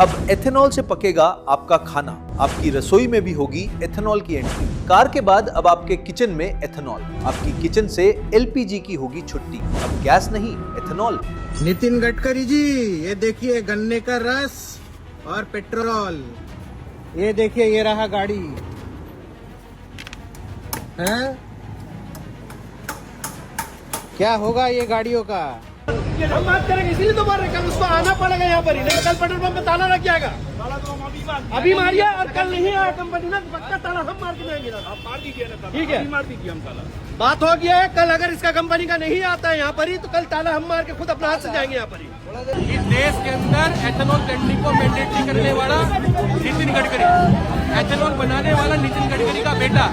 अब एथेनॉल से पकेगा आपका खाना, आपकी रसोई में भी होगी एथेनॉल की एंट्री। कार के बाद अब आपके किचन में एथेनॉल, आपकी किचन से एलपीजी की होगी छुट्टी। अब गैस नहीं, एथेनॉल। नितिन गडकरी जी, ये देखिए गन्ने का रस और पेट्रोल। ये देखिए, ये रहा गाड़ी है। क्या होगा ये गाड़ियों का? हम बात करेंगे, इसीलिए तो बोल रहे कल उसको आना पड़ेगा यहाँ पर ही, नहीं कल पेट्रोल पंप पे ताला लग जाएगा। अभी मारिए और कल नहीं आया कंपनी ना, पक्का ताला हम मार के जाएंगे। आप मार दीजिए ना, ठीक है मार दीजिए हम ताला। बात हो गया है, कल अगर इसका कंपनी का नहीं आता है यहाँ पर ही, तो कल ताला हम मार के खुद अपने हाथ से जाएंगे यहाँ पर ही। इस देश के अंदर एथेनॉल ब्लेंडिंग को मैंडेटरी करने वाला नितिन गडकरी, एथेनॉल बनाने वाला नितिन गडकरी का बेटा।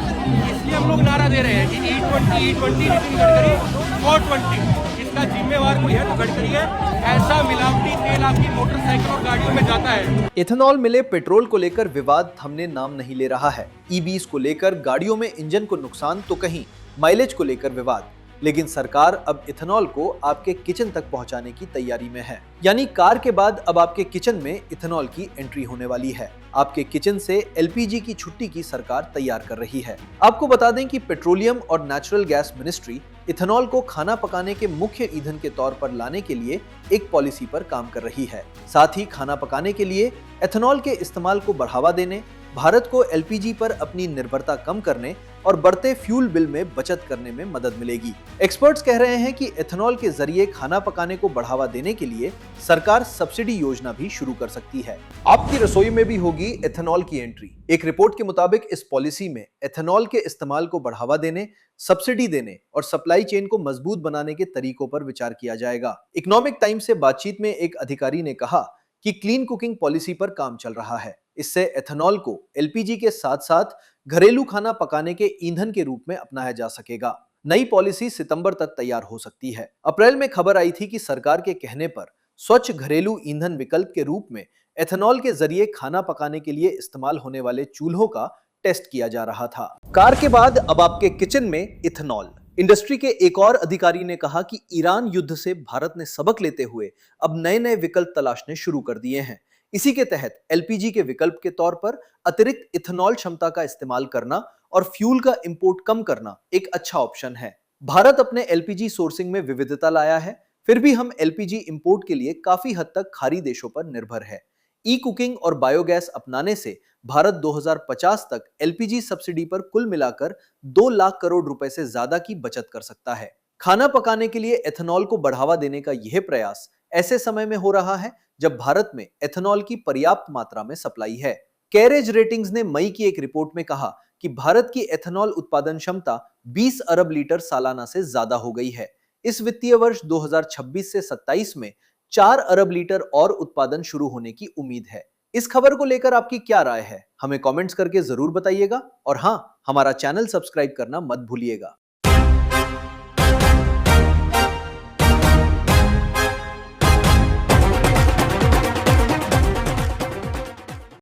इसलिए हम लोग नारा दे रहे हैं कि E20 नितिन गडकरी 420, इसका जिम्मेवार कोई है तो गडकरी है। ऐसा मिलावटी तेल आपकी मोटरसाइकिल और गाड़ियों में जाता है। एथेनॉल मिले पेट्रोल को लेकर विवाद थमने नाम नहीं ले रहा है। ईवीज को लेकर गाड़ियों में इंजन को नुकसान तो कहीं माइलेज को लेकर विवाद, लेकिन सरकार अब इथेनॉल को आपके किचन तक पहुंचाने की तैयारी में है। यानी कार के बाद अब आपके किचन में इथेनॉल की एंट्री होने वाली है। आपके किचन से एलपीजी की छुट्टी की सरकार तैयार कर रही है। आपको बता दें कि पेट्रोलियम और नेचुरल गैस मिनिस्ट्री इथेनॉल को खाना पकाने के मुख्य ईंधन के तौर पर लाने के लिए एक पॉलिसी पर काम कर रही है। साथ ही खाना पकाने के लिए एथेनॉल के इस्तेमाल को बढ़ावा देने, भारत को एलपीजी पर अपनी निर्भरता कम करने और बढ़ते फ्यूल बिल में बचत करने में मदद मिलेगी। एक्सपर्ट्स कह रहे हैं कि एथेनॉल के जरिए खाना पकाने को बढ़ावा देने के लिए सरकार सब्सिडी योजना भी शुरू कर सकती है। आपकी रसोई में भी होगी एथेनॉल की एंट्री। एक रिपोर्ट के मुताबिक इस पॉलिसी में एथेनॉल के इस्तेमाल को बढ़ावा देने, सब्सिडी देने और सप्लाई चेन को मजबूत बनाने के तरीकों पर विचार किया जाएगा। इकोनॉमिक टाइम्स से बातचीत में एक अधिकारी ने कहा कि क्लीन कुकिंग पॉलिसी पर काम चल रहा है। इससे एथेनॉल को एलपीजी के साथ साथ घरेलू खाना पकाने के ईंधन के रूप में अपनाया जा सकेगा। नई पॉलिसी सितंबर तक तैयार हो सकती है। अप्रैल में खबर आई थी कि सरकार के कहने पर स्वच्छ घरेलू ईंधन विकल्प के रूप में एथेनॉल के जरिए खाना पकाने के लिए इस्तेमाल होने वाले चूल्हों का टेस्ट किया जा रहा था। कार के बाद अब आपके किचन में इथेनॉल। इंडस्ट्री के एक और अधिकारी ने कहा कि ईरान युद्ध से भारत ने सबक लेते हुए अब नए नए विकल्प तलाशने शुरू कर दिए हैं। इसी के तहत एलपीजी के विकल्प के तौर पर अतिरिक्त इथेनॉल क्षमता का इस्तेमाल करना और फ्यूल का इंपोर्ट कम करना एक अच्छा ऑप्शन है। भारत अपने एलपीजी सोर्सिंग में विविधता लाया है, फिर भी हम एलपीजी इंपोर्ट के लिए काफी हद तक खाड़ी देशों पर निर्भर है। ई कुकिंग और बायोगैस अपनाने से भारत 2050 तक एलपीजी सब्सिडी पर कुल मिलाकर 2 लाख करोड़ रुपए से ज्यादा की बचत कर सकता है। खाना पकाने के लिए एथेनॉल को बढ़ावा देने का यह प्रयास ऐसे समय में हो रहा है जब भारत में एथेनॉल की पर्याप्त मात्रा में सप्लाई है। कैरेज रेटिंग्स ने मई की एक रिपोर्ट में कहा कि भारत की एथेनॉल उत्पादन क्षमता 20 अरब लीटर सालाना से ज्यादा हो गई है। इस वित्तीय वर्ष 2026 से 27 में 4 अरब लीटर और उत्पादन शुरू होने की उम्मीद है। इस खबर को लेकर आपकी क्या राय है, हमें कमेंट्स करके जरूर बताइएगा और हां, हमारा चैनल सब्सक्राइब करना मत भूलिएगा।